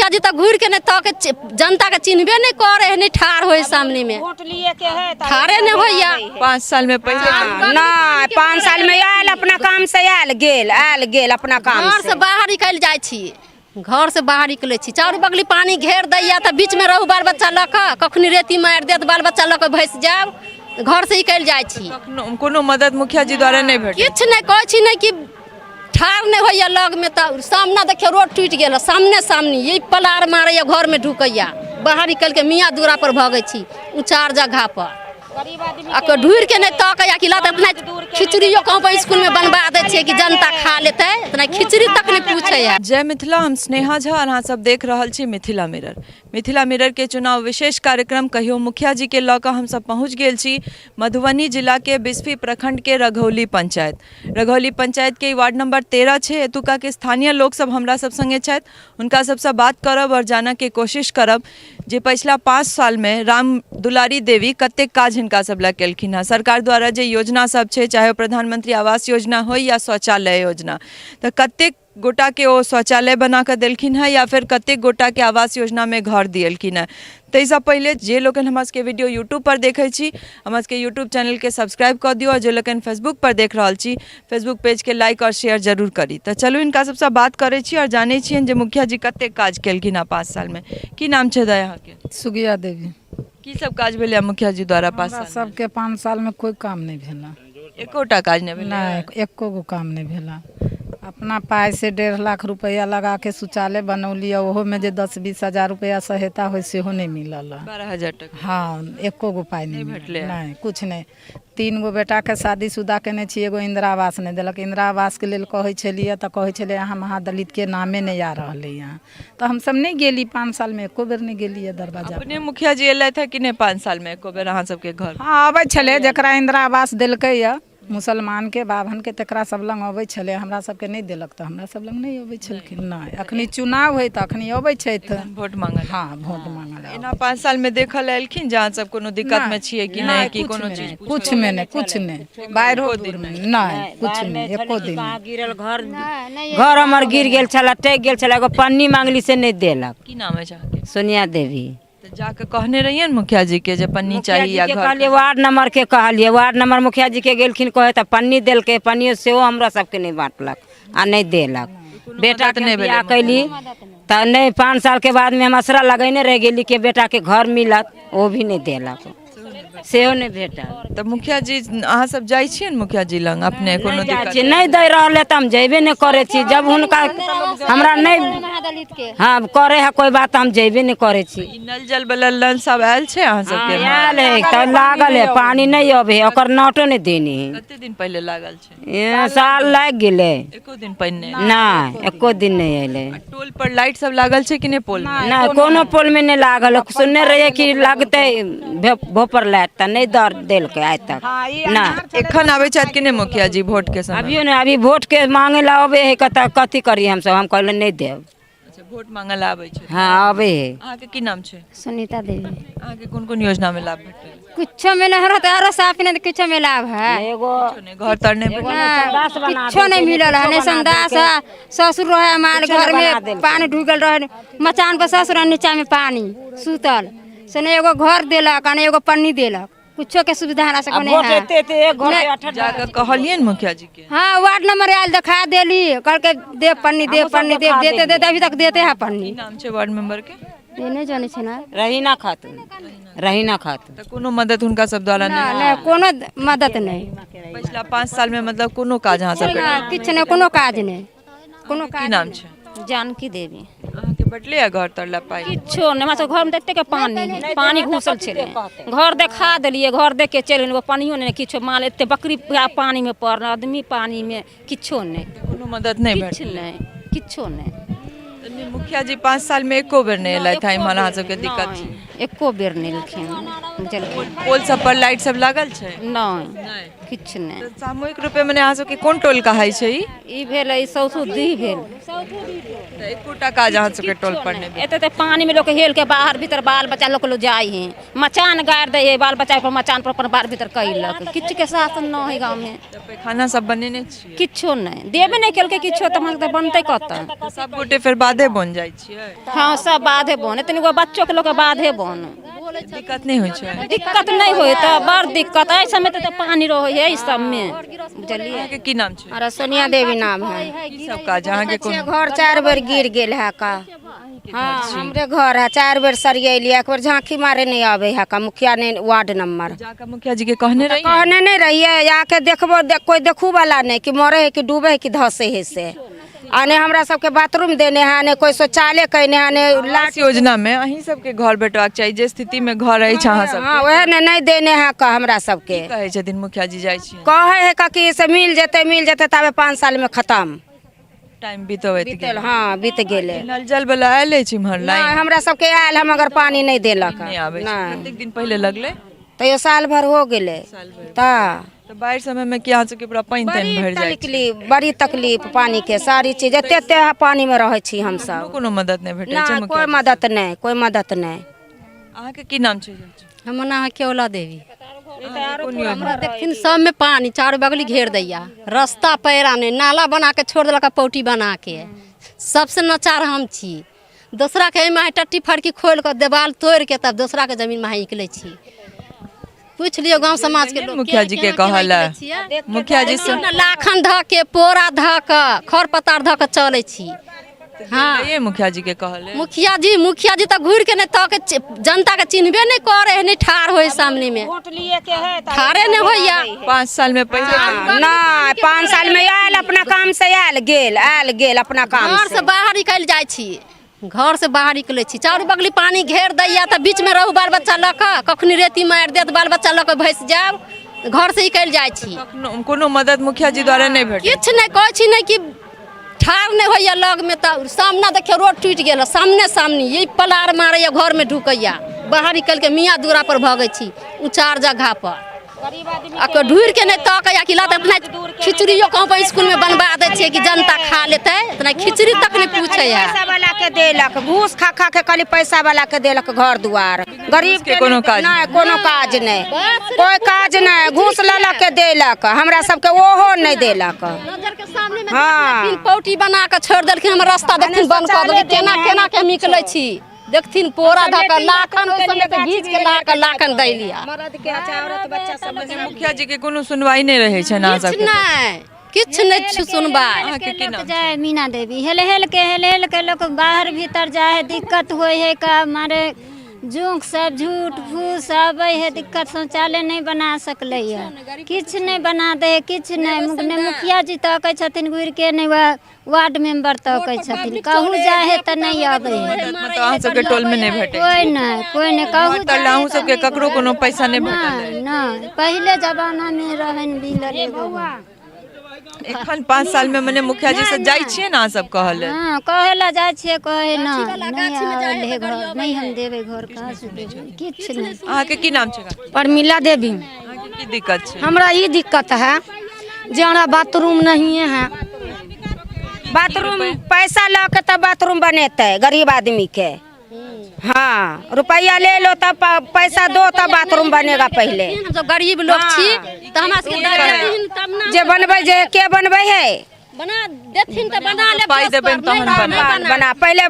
मुखिया जी तो घूर के नहीं तो जनता के चिन्हबे नहीं करे, नहीं ठाड़ हो सामने में, वोट लिए के है ठाड़े नहीं होइया। 5 साल में पहले ना 5 साल में आयल अपना काम से आयल गेल अपना काम घर से बाहर निकल जाय छी, घर से बाहर निकले छी, चारू बगली पानी घेर दैया तो बीच में रहू बाल बच्चा लक, कखनी रेती मार देत बाल बच्चा लक भैस जाब, घर से निकल जाय छी। कोनो मदद मुखिया जी द्वारा नहीं भेट, किछ नहीं कहै छी नहीं कि ठाड़ नहीं होइया लग में, तो सामने देखियो रोड टूट गेल, सामने ये पलार मारैया घर में ढुकैया, बाहर निकल के मियाँ दूरा पर भगै छी उचार जगह पर, आ ढूर के नहीं तकैया कि लात इतना खिचड़ियो कहूँ पर स्कूल में बनवा दे छे कि जनता खा लेते, इतना खिचड़ी तक नहीं पूछे है। जय मिथिला, हम स्नेहा झा और अहाँ सब देख रहल छी मिथिला मिरर। मिथिला मिरर के चुनाव विशेष कार्यक्रम कहियो मुखिया जी के लऽ कऽ हम सब पहुँच गेल छी मधुबनी जिला के बिस्फी प्रखंड के रघौली पंचायत। रघौली पंचायत के वार्ड नंबर 13 छे। एतुका के स्थानीय लोग सब हमरा सब संगे छथि, हुनका सबसे बात करब और जानऽ के कोशिश करब जे पिछला 5 साल में राम दुलारी देवी कतेक काज हिनका सब लए केलखिन हँ। सरकार द्वारा जे योजना सब छे, चाहे प्रधानमंत्री आवास योजना हो या शौचालय योजना, तो कतेक गोटा के ओ शौचालय बना कर देलखिन है या फिर कतेक गोटा के आवास योजना में घर दिलखिन है। ताहिसँ पहले जे लोगन हमरा सबके वीडियो यूट्यूब पर देखै छी, हमरा सबके यूट्यूब चैनल के सब्सक्राइब कर दियो, और जे लोगन फेसबुक पर देख रहल छी फेसबुक पेज के लाइक और शेयर जरूर करी। तो चलू इनका सबसे बात करै छी और जानै छियन जे मुखिया जी कतेक काज केलखिन है 5 साल में। की नाम छै दा यहाँ के? सुगिया देवी। की सब काज भेलै मुखिया जी द्वारा 5 साल? सबके 5 साल में कोई काम नहीं भेला, एकोटा काज नहीं भेलै? नहीं, एको गो काम नहीं भेला। अपना पाई से 1.5 लाख रुपया लगा के शौचालय बनौलिया, ओहो में जे 10-20 हजार रुपया सहायता हो सेहो नहीं मिलल। 12,000 टका? हाँ, एको गो पाई नहीं भेटले? नहीं, कुछ नहीं। 3 गो बेटा के शादीशुदा केने छी, एगो इंदिरा आवास नहीं दिलक। इंदिरा आवास के लेल कहै छलिए तो कहै छले यहाँ महादलित के नामे नहीं आ रहले यहाँ, तो हम सब नहीं गेली। 5 साल में एको बेर नहीं गेली दरवाजा। अपने मुखिया जी एलै था कि नहीं 5 साल में एको बेर अहाँ सबके घर? हाँ, आबै छले, जकरा इंदिरा आवास देलकै या मुसलमान के बाभन के तकरा सब लंग अबै छले, हमरा सबके नहीं देलक तो हमरा सब लंग नहीं अबै छलखिन। नहीं, अखनी चुनाव होय तो अखनी अबै छै त वोट मांगल। हाँ, वोट मांगल। एना 5 साल में देखल एलखिन जहाँ सब कोनो दिक्कत में छिए कि नहीं, कि कोनो चीज? कुछ में नहीं, कुछ नहीं, बाहरो दूर में नहीं, कुछ नहीं, एको दिन गिरल घर हमर गिर गेल छला, टेक गेल छला, एगो पन्नी मांगली से नहीं देलक। की नाम है जहाँ? सोनिया देवी। तो जाके कहने रहिए न मुखिया जी के जे पन्नी चाहिए या घर? कहलिए वार्ड नंबर के कहलिए, वार्ड नंबर मुखिया जी के गेलखिन कहे तो पन्नी देलके, पन्नी से हमरा सबके नहीं बांटलक आ नहीं देलक। बेटा के बियाह कैली तो नहीं, 5 साल के बाद में हम असरा लगैने रह गेली कि बेटा के घर मिलत, वो भी नहीं देलक, सेहो नहीं भेटल। तो मुखिया जी अहाँ सब जाइ छिए न मुखिया जी लंग? अपने कोनो दिक्कत नहीं दे रहले तो हम जेबे नहीं करे छी। जब हुनका हमरा नहीं हाँ करे है कोई बात, हम जेबे नहीं करे छी। नल जल नल सब आयल छै अहाँ सबके? आयल है तो लागल है, पानी नहीं अबे है, ओकर नोटो नहीं देनी है। कते दिन पहले लागल छै? साल लाग गेले। एको दिन पहिने? नहीं, एको दिन नहीं अइले। टोल पर लाइट सब लागल छै कि नहीं पोल में? नहीं, कोनो पोल में नहीं लागल। सुनने रहिए कि लगते भोपर लाइट तो नहीं दर देलके आज तक ना। एखन आबै छथि कि नहीं मुखिया जी वोट के समय? अभी नहीं, अभी वोट के मांगे ला अबे है, कथी करी हम सब? हम कहले नहीं देब। अच्छा, वोट मांगल आबै छै? हाँ, अबे है। अहाँ के की नाम छै? सुनीता देवी। अहाँ के कोन-कोन योजना में लाभ भेटल? कुछो में नहीं रहत, आरो साफ नहीं, कुछो में लाभ है। एगो घर तरने कुछो नहीं मिलल है, नहीं संदास है। ससुर रहे हमारे घर में पानी ढुकल रहे, मचान पर ससुर नीचा में पानी सुतल से, नहीं एगो घर देलक आ नहीं एगो पन्नी देलक, कुछो के सुविधा हमरा सबके नहीं है। जाकर कहलिए न मुखिया जी के? हाँ, वार्ड नंबर आयल दिखा देली, कल के दे पन्नी दे, पन्नी दे, देते अभी तक देते हैं पन्नी। नाम छै वार्ड मेंबर के? ये नहीं जाने छै ना। रहीना खातून, रहीना खातून। तो कोनो मदद हुनका सब द्वारा नहीं? नहीं, कोनो मदद नहीं। पिछला 5 साल में मतलब कोनो काज अहाँ सब? किछ नहीं, कोनो काज नहीं, कोनो की काज। नाम छै? जानकी देवी। अहाँ के बटले या घर तरला पाई? किछो नहीं, हमरा घर में देखते के पानी घुसल छे। घर देखा दिलिए, घर देख के चल गेल, पानियो नहीं, किछो माल एते बकरी पानी में पड़ल, आदमी पानी में, किछो नहीं, कोनो मदद नहीं किछ भेटल? नहीं, किछो नहीं। मुखिया जी 5 साल में एको बेर नहीं एलै था? इमहर अहाँ सबके दिक्कत छै? एको बेर नहीं लिखिन, बुझलिए पोल सब पर लाइट सब लागल छै नहीं किछु नहीं तो सामूहिक रूपे मने अहाँ सबके कोन टोल कहाई छै ई भेल ई सौसु दी भेल तो एकोटा काज अहाँ सबके टोल पर नहीं भेल। एते ते पानी में लोग हेल के बाहर भीतर बाल बच्चा लोग जाए हैं मचान गाड़ दे है बाल बच्चा पर मचान पर अपन बाहर भीतर कैलक किछु के शासन न है गाँव में तो पैखाना सब बनेने छी किछो नहीं देबे नहीं केलके किछो तो हम बनते कत सब गोटे फिर बाधे बन जाइ छियै हाँ सब बाधे बन तनी गो बच्चों के लोग के बाधे बन दिक्कत नहीं होइ छै दिक्कत नहीं होय तो बड़ दिक्कत ऐ समय तो पानी रहे है इस सब में बुझलिए अहाँ के की नाम छै अरे सोनिया देवी नाम है। की सब काज अहाँ के कोन घर 4 बेर गिर गेल है का। हाँ हमरे घर है 4 बेर सरियलिए एक बेर झांकी मारे नहीं आवे है का मुखिया ने वार्ड नंबर जाकर मुखिया जी के कहने रही कहने नहीं रहिए आके देखबो कोई देखू वाला नहीं कि मरे है कि डूबे है कि धसे है से आने हमरा सबके बाथरूम देने हैं ने कोई शौचालय कहने हैं ने लाश योजना में अहीं सबके घर बैठवाक चाहिए जे स्थिति में घर अछि अहाँ सब हाँ वह ने नहीं देने हैं का हमरा सबके कहै छथिन मुखिया जी जाइ छी कहे है का कि से मिल जेते तबे 5 साल में खत्म टाइम बीतबैत बीतल हाँ बीत गेले नल जल वाला आयल अछि इम्हर नहीं लाइन हमरा सबके आयल हम अगर पानी नहीं देलक नहीं आबै छै नहीं कतेक दिन पहले लगले तो साल भर हो गेले ता तो बाढ़ि समय में कि अहाँ सबके पूरा पानि तानि भरि जाइ छै बड़ी तकलीफ पानी के सारी चीज एते पानी में रहे छी हम सब कोनो मदद नहीं भेटै छै ना कोई मदद नहीं कोई मदद नहीं। अहाँ के की नाम छै हमर नाम है केवला देवी कोन योजना हमरा देखथिन सब में पानी चारों बगली घेर दैया रास्ता पैरा नहीं नाला बना के छोड़ देलक पौटी बना के सबसे नचार हम छी दूसरा के में टट्टी फड़की खोल के देवाल तोड़ के तब दूसरा के जमीन में निकले छी पूछ लियो गांव समाज के लोग मुखिया जी के कहल है मुखिया जी से लाखन ध के पोरा ध के खर पतार ध के चले छी हाँ ये मुखिया जी के कहल है मुखिया जी तो घूर के नहीं तो जनता के चिन्हबे नहीं करे है नहीं ठार हो सामने में ठारे नहीं होइया 5 साल में पहले ना 5 साल में आयल अपना काम से आयल गेल अपना काम घर से बाहर निकल जाय छी घर से बाहर निकले छी चारों बगली पानी घेर दैया तो बीच में रहू बाल बच्चा लक कखनी रेती मार देत बाल बच्चा लक भैंस जाब घर से निकल जाय छी कोनो मदद मुखिया जी द्वारा नहीं भेट किछ नहीं कहै छी नहीं कि ठार नहीं होइया लग में तो सामना देखियो रोड टूट गेल सामने यही पलार मारैया घर में ढुकैया बाहर निकल के मियाँ दूरा पर भगै छी ऊंचार जगह पर आ ढूर के नहीं तक कि लात इतना खिचड़ियो कहूँ पर स्कूल में बनवा दे छे कि जनता खा लेते इतना खिचड़ी तक नहीं पूछे है पैसा वाला के देलक घूस खा के खाली पैसा वाला के देलक घर दुआर गरीब के कोनो काज नहीं कोनो काज नहीं कोई काज नहीं घूस ललक के देलक हमरा सबके ओहो नहीं देलक नजर के सामने में हाँ। पौटी बना के छोड़ देलखिन हमर रास्ता देखथिन बंद कर देलखिन केना के हम निकलै छी देखथिन पोरा धक लाखन ओइ समय पे घीच के लाखन दै लिया मुखिया जी के कोनो सुनवाई नहीं रहे छै ना सब किछ नहीं सुनबाई अहाँ के की नाम जाए मीना देवी हेल के लोग बाहर भीतर जाए दिक्कत होए है का मारे जोंक सब झूठ फूस आवे है दिक्कत शौचालय नहीं बना सकले है किछ नहीं बना दे किछ नहीं मुखिया जी तो कहे छथिन घुर के नहीं वार्ड मेंबर तो कहे छथिन कहूँ जाए तो नहीं आवे है मतलब अहाँ सबके टोल में नहीं भेटे कोई नहीं कहूँ त अहाँ सबके ककरो कोनो पैसा नहीं भेटल ना पहले जमाना में रहन बिलर एगो एखन 5 साल में मने मुखिया जी से जाई छिए ना सब कहले हां कहेला जाय छिए कहे ना नहीं आवेल है घर नहीं हम देबे घर कहां से देबे किछ नहीं। अहाँ के की नाम छै परमिला देवी अहाँ के की दिक्कत छै हमरा ये दिक्कत है जे हमरा बाथरूम नहीं है बाथरूम पैसा ला के तब बाथरूम बनेते गरीब आदमी के हाँ रुपया ले लो तब पैसा दो तब बाथरूम बनेगा पहले हम सब गरीब लोग छी त हमरा सबके देथिन तब ना जे बनबै जे के बनबै है बना देथिन त बना ले पाई देबे तहन बना पहले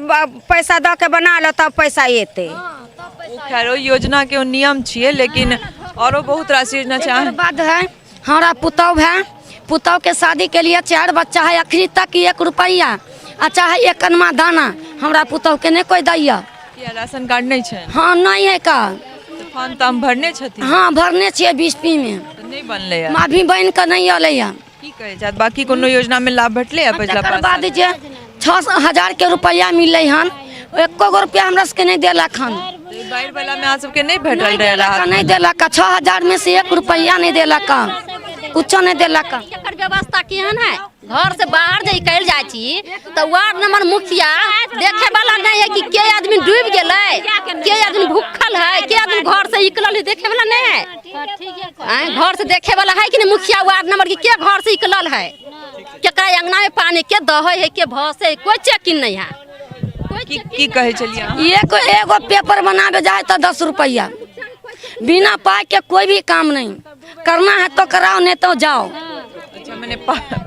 पैसा द के बना लो तब पैसा एते खैर ओ योजना के नियम छिए लेकिन औरो बहुत राशि योजना छै बाद है हमारा पुतौ के शादी के लिए 4 बच्चा है अखरी तक 1 रुपया आ चाहे 1 कनमा दाना हमरा पुतौ के नहीं कोई दैया राशन कार्ड नहीं छै हाँ नहीं है का फॉर्म त हम भरने छथि हाँ भरने छिए 20 में नहीं बनले है माफी बन के नहीं अलै है की कहे छै बाकी कोनो योजना में लाभ भेटले है पिछला तकर बाद जे 6000 के रुपया मिलै हन एको रुपया हमरा सबके नहीं देलक हन बाढ़ वाला में आ सबके नहीं भेटल रहे राहत नहीं देलक 6000 में से 1 रुपया नहीं देलक कुछ नहीं देलक एकर व्यवस्था केहन है घर से बाहर जे निकल जाय छी त वार्ड नंबर मुखिया देखे वाला नहीं है कि के आदमी डूब गेलै, के आदमी भूखल है, के आदमी घर से निकलल है, देखे वाला नहीं है। घर से देखे वाला है कि नहीं? मुखिया वार्ड नंबर के घर से निकलल है, केकरा अंगना में पानी के दहे है, के भस है, कोई चेकिंग नहीं है। की कहे चलिए एगो पेपर बनावे जाए तो 10 रुपया, बिना पाई के कोई भी काम नहीं। करना है तो कराओ, नहीं तो जाओ। अच्छा, मैंने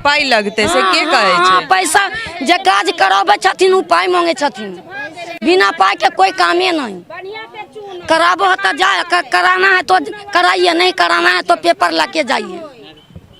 पाई लगते से के कहे छै? पैसा जे काज करावे छथिन उ पाई मांगे छथिन, बिना पाई के कोई कामे नहीं। कराबो है तो जाए, कराना है तो कराइए, नहीं कराना है तो पेपर लाके जाइए।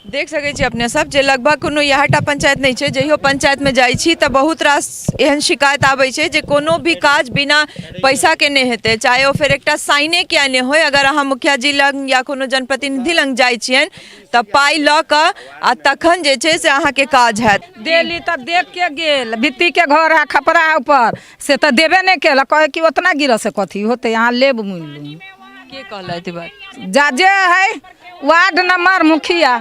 देख सकै छी अपने सब जे लगभग कोनो यहटा पंचायत नहीं छै, जहियो पंचायत में जाइ छी तऽ बहुत रास एहन शिकायत आबै छै जे कोनो भी काज बिना पैसा के नहीं हेतै, चाहे ओ फिर एकटा साइने किया नहीं होय। अगर अहाँ मुखिया जी लग या कोनो जनप्रतिनिधि लग जाइ छियन तऽ पाई लऽ कऽ आ तखन जे छै से अहाँके काज हैत। देली तो देख के गेल, बित्ती के घर है, खपरा है ऊपर से तो देबे नहीं केल, कहे कि उतना गिर से कथी होते, यहाँ लेब मूल्य के कहलथि बात? जाजे है वार्ड नंबर मुखिया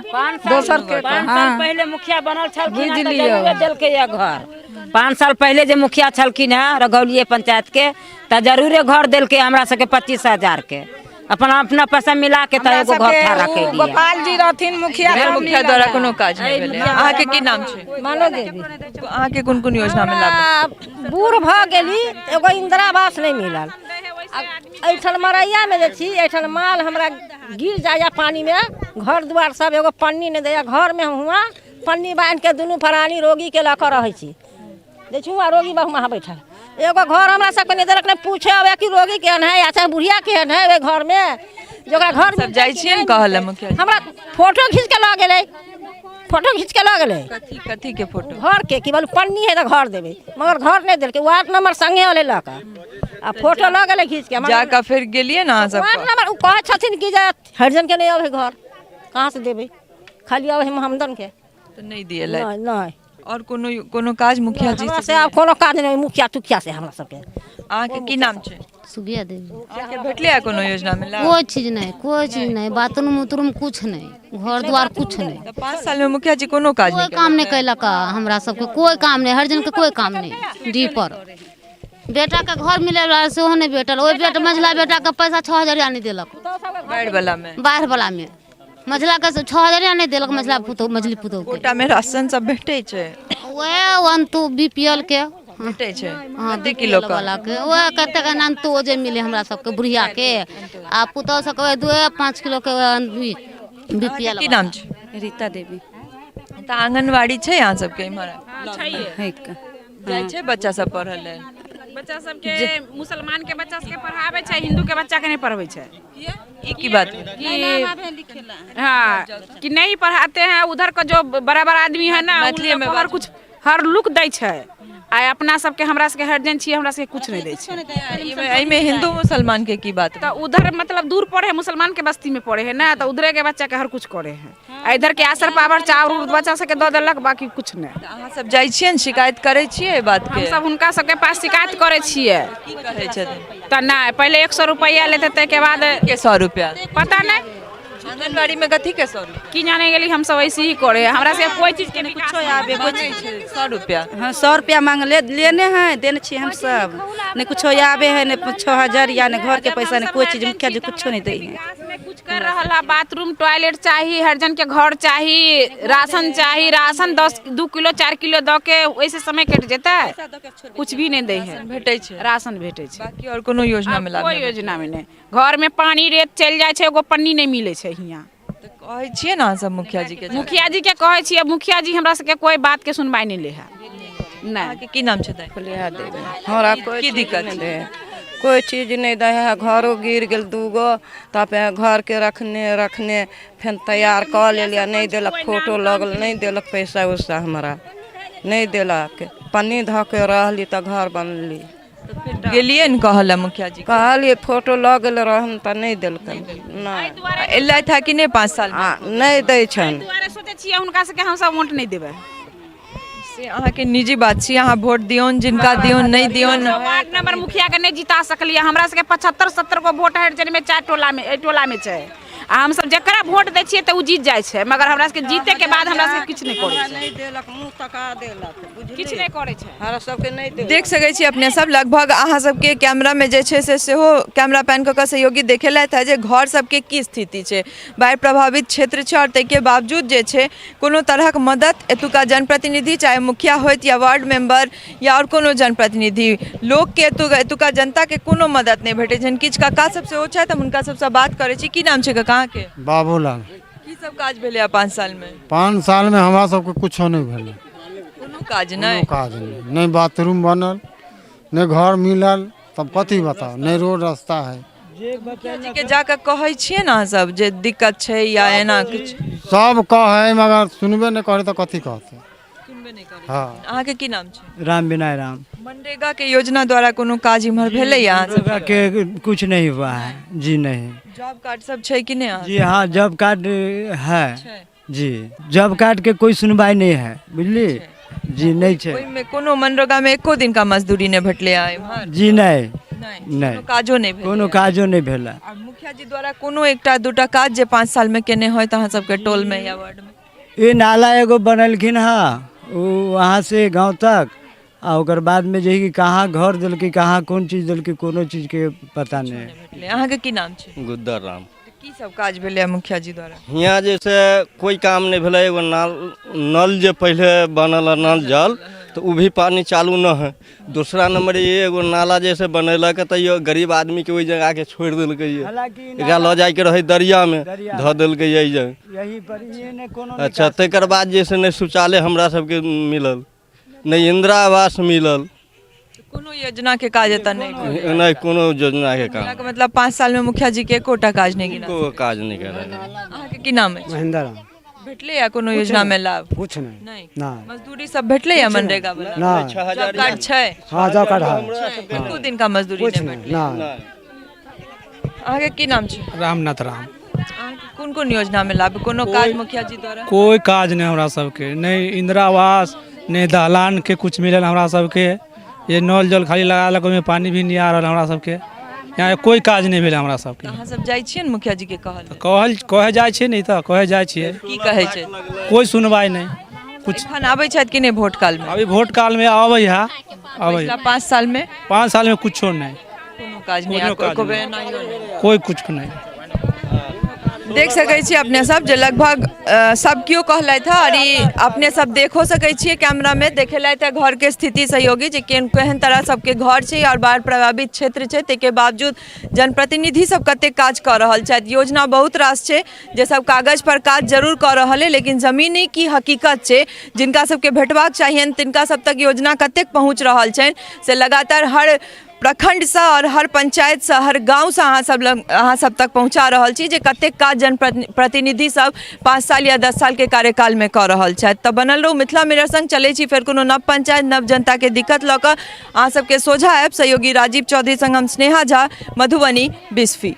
दोसर के। 5 साल पहले मुखिया बनल छलखिन, जरूरे देलकै ये घर। 5 साल पहले जे मुखिया छलखिन है रघौलिये पंचायत के, तो जरूरे घर देलकै हमरा सबके 25,000 के, अपना पैसा मिला के तऽ एगो घर ठाड़ा के लिए। गोपाल जी रहथिन मुखिया, मुखिया द्वारा कोनो काज नहीं भेलै। अहाँके की नाम छै? मानो देवी। अहाँके कोन कोन योजना में लाभ? बूढ़ भ गेली, एगो इंदिरा आवास नहीं मिलल। ऐठन मरैया में जे छी, ऐठन माल हमरा गिर जाया पानी में, घर द्वार सब एगो पन्नी नहीं दैया। घर में हुआ पन्नी बांध के दुनू प्राणी रोगी के लऽ कऽ रहै छी। देखियो रोगी बहुमा बैठल, एगो घर हमरा सबके नहीं देलक, नहीं पूछे आवे कि रोगी केहन है, अच्छा बुढ़िया केहन है ओइ घर में। जकरा घर सब जाइ छियै न कहल मुखिया जी? हमरा फोटो खींच के लऽ गेलै, फोटो खींच के लऽ गेलै। कथी के फोटो? घर के, कि बोल पन्नी है तो घर देवे, मगर घर नहीं देलकै। वार्ड नंबर संगे वाले लऽ कऽ आ फोटो लऽ गेलै खींच के। जाकर फिर गेलिए ना सब? वार्ड नंबर उ कहै छथिन कि जे हरिजन के नहीं आवे घर, कहाँ से देवे, खाली आवे हमदन के, तो नहीं दिए। नहीं नहीं। और कोनो काज मुखिया जी हमरा से आब कोनो काज नहीं, मुखिया तुखिया से हमरा सबके। अहाँके की नाम छै? सुगिया देवी। अहाँके भेटले है कोनो योजना में लाभ? कोई चीज नहीं, कोई चीज नहीं, बाथरूम उतरूम कुछ नहीं, घर द्वार कुछ नहीं। तो 5 साल में मुखिया जी कोनो काज कोई नहीं काम नहीं कैलक हमरा सबके, कोई काम नहीं, हर जन के कोई काम नहीं। डी पर बेटा के घर मिले वाला सेहो नहीं भेटल, ओइ बेटा मझला बेटा के पैसा 6,000 नहीं देलक। बाढ़ वाला में? बाढ़ वाला में मझला के 6,000 नहीं देलक, मझला पुतो मझली पुतो के। कोटा में राशन सब भेटे छै? ओए 1 2 बीपीएल के भेटे छै। हाँ, कते किलो का? वाला के ओए कते के नंतो जे मिले हमरा सबके बुढ़िया के, आ पुतो सबके 2-5 किलो के बीपीएल। की नाम छै? रीता देवी। त आंगनवाड़ी छै यहाँ सबके इम्हर? है जाइ छै बच्चा सब पढ़ल है? बच्चा सबके मुसलमान के बच्चा सबके पढ़ावे छै, हिंदू के बच्चा के नहीं पढ़ावे छै। ई की बात? हाँ, कि नहीं पढ़ाते हैं। उधर का जो बड़ा बड़ा आदमी है ना, मैथिली में हर कुछ हर लुक दै छै, आ अपना सबके हमरा सबके हरजन छियै, हमरा सबके कुछ नहीं दै छै। एहि में हिंदू मुसलमान के की बात? तो उधर मतलब दूर पड़े है, मुसलमान के बस्ती में पड़े है ना, तो उधरे के बच्चा के हर कुछ करे है। इधर के आसर पावर चाउर बच्चा सबके दऽ देलक, बाकी कुछ नहीं। अहाँ सब जाइ छियै न, शिकायत करै छियै बात के? हम सब हुनका सबके पास शिकायत करे छियै। की कहै छथिन? तो नहीं, पहले 100 रुपया लेते, ते के बाद के 100 रुपया? पता नहीं आंगनवाड़ी में कथी के 100 रुपया? की जाने गेली, हम सब ऐसे ही करे, हमरा से कोई चीज के नहीं कुछो आबे कुछ 100 रुपया? हाँ 100 रुपया मांग लेने हैं, देने छी हम सब। नहीं कुछो आबे है, नहीं 6,000 या नहीं घर के पैसा, नहीं कोई चीज मुखिया जी कुछो नहीं दे है। कुछ कर रहा, बाथरूम टॉयलेट चाहिए, हर जन के घर चाहिए, राशन चाहिए, राशन 2 किलो 4 किलो दऽ के वैसे समय कट जेतै, कुछ भी नहीं दे है। भेटै छै? राशन भेटे छै, बाकी और कोनो योजना में लाभ? कोई योजना में नहीं। घर में पानी रेत चल जाए छै, एगो पन्नी नहीं मिले छै हियाँ। कहै छियै ना सब मुखिया जी के? मुखिया जी के कहै छियै, मुखिया जी हमरा सबके कोई बात के सुनवाई नहीं ले है। नहीं। की नाम छै? हमरा की दिक्कत छै? कोई चीज नहीं दे है, घरों गिर गेल 2 गो, तब घर के रखने फिर तैयार कर लिया, नहीं देलक, फोटो लगल, नहीं देलक, पैसा उसा हमरा नहीं देलक। पन्नी धऽ के रहली तो घर बनली। गेलिए न कहल मुखिया जी? कहलिए फोटो लगल रहन तो नहीं देलकन। नहीं एलै था कि नहीं 5 साल? नहीं दै छन। दुआरे सोचे छियै हुनका सबके हम सब वोट नहीं देबै। से अहाँ के निजी बात छी, अहाँ वोट दियोन, जिनका दियोन नहीं दियोन। वार्ड नंबर मुखिया के नहीं जिता सकलिए, हमरा सबके 75-70 गो वोट है, जिनमें 4 टोला में 1 टोला में छै, आ हम सब जकरा वोट दै छियै तऽ उ जीत जाइ छै, मगर हमरा सबके जीते के बाद हमरा सबके किछु नहीं करै छै, नहीं देलक, मुंह तका देलक, बुझलियै, किछु नहीं करै छै। हमरा सबके नहीं देलक। देख सकै छी अपने सब लगभग अहाँ सबके कैमरा में जे छै से सेहो कैमरा पैन कऽ सहयोगी देखेलथि है जे घर सबके की स्थिति छै, बाढ़ि प्रभावित क्षेत्र छै और ताहिके बावजूद जे छै कोनो तरहक मदद एतुका जनप्रतिनिधि चाहे मुखिया होइत या वार्ड मेंबर या और कोनो जनप्रतिनिधि लोकके एतुका जनताके कोनो मदद नहीं भेटै छनि। किछु कक्का सब सेहो छथि, हम हुनका सबसँ बात करै छी। की नाम छै कक्का के? बाबूलाल। की सब काज भेलै 5 साल में? 5 साल में हमरा सबके कुछो नहीं भेलै, कोनो काज नहीं, नहीं बाथरूम बनल, नहीं घर मिलल, तब कथी बताओ, नहीं रोड रास्ता है। मुखिया जी के जाकर कहै छियै ना सब जे दिक्कत छै या एना किछ? सब कहे मगर सुनबे नहीं करे तो कथी कहते, सुनबे नहीं करे। हाँ। अहाँ के की नाम छै? राम बिनाय राम। मनरेगा के योजना द्वारा कोनो काज इम्हर भेलै या? मनरेगा के कुछ नहीं हुआ है जी, नहीं। जॉब कार्ड सब छै कि नहीं? जी हाँ, जॉब कार्ड है जी, जॉब कार्ड के कोई सुनवाई नहीं है, बुझली जी, नहीं छै। ओइ में कोनो मनरेगा में एको दिन का मजदूरी नहीं भेटले आ इम्हर? जी नहीं, कोनो काजो नहीं भेलै, कोनो काजो नहीं भेला। आ मुखिया जी द्वारा कोनो एकटा दूटा काज जे 5 साल में केने होय अहाँ सबके टोल में या वार्ड में? ये नाला एगो बनलखिन हाँ, वहाँ से गांव तक, आ ओकर बाद में जे कि कहाँ घर दिलकै, कहाँ कौन चीज दिलकै, कोनो चीज के पता नहीं। अहाँ के की नाम छै? गुद्दर राम। की सब काज भेलै मुखिया जी द्वारा? यहाँ जैसे कोई काम नहीं भेलै, एगो नल जे पहले बनल नल जल तो वो भी पानी चालू न है। दूसरा नंबर ये एगो नाला जैसे बनैलक तो ये गरीब आदमी के वही जगह के छोड़ दिलकै, एकरा लऽ जाय के रहे दरिया में धऽ दिलकै यही पर। अच्छा, तकर बाद जैसे नहीं शौचालय हमरा सबके मिलल, नहीं इंदिरा आवास मिलल, कोनो योजना के काज एतऽ नहीं कोनो योजना के काम। मतलब 5 साल में मुखिया जी के एकोटा काज नहीं गिना? कोई काज नहीं कर रहे। अहाँ के की नाम है? महेंद्र। भेटले या कोनो योजना में लाभ? कुछ नहीं। मजदूरी सब भेटले या मनरेगा वाला? जॉब कार्ड छै? हाँ, जॉब कार्ड है। एको दिन का मजदूरी नहीं भेटले? अहाँ के की नाम छै? रामनाथ राम। कोन कोन योजना में लाभ, कोनो काज मुखिया जी द्वारा? कोई काज नहीं हमरा सबके, नहीं इंदिरा आवास, नहीं दलान के कुछ मिलल हमरा सबके, ये नल जल खाली लगा लग में पानी भी नहीं आ रहा हमरा सबके, यहाँ कोई काज नहीं भेल हमरा सबके। अहाँ सब जाइ छियै मुखिया जी के कहे जाइ छियै, नहीं तो कहे जाइ छियै, की कहै छै? कोई सुनवाई नहीं कुछ। एखन आबै छथि कि नहीं वोट काल में? अभी वोट काल में आबै है, आबै 5 साल में? 5 साल में कुछो नहीं, कोनो काज नहीं, कोई कुछ नहीं। देख सकै छी अपने सब जे लगभग सब केओ कहलथि है, और ई अपने सब देखो सकै छियै कैमरा में देखेलथि है घर के स्थिति सहयोगी जे केहन तरह सबके घर छै और बाढ़ प्रभावित क्षेत्र छै, ताहिके बावजूद जनप्रतिनिधि सब कते काज कऽ रहल छथि। योजना बहुत रास छै जे सब कागज पर काज जरूर कऽ रहल है, लेकिन जमीनी की हकीकत छै, जिनका सबके भेटबाक चाहिए तिनका सब तक योजना कतेक पहुँच रहल छनि से लगातार हर प्रखंड से और हर पंचायत से हर गांव से अहाँ सब तक पहुंचा रहल छी जे कतेक काज जनप्रतिनिधि सब 5 साल या 10 साल के कार्यकाल में कर रहल छथि। तऽ बनल रहू मिथिला मिरर संग, चलै छी फेर कोनो नव पंचायत नव जनता के दिक्कत लऽ कऽ अहाँ सबके सोझा आयब। सहयोगी राजीव चौधरी संग हम स्नेहा झा, मधुबनी, बिस्फी।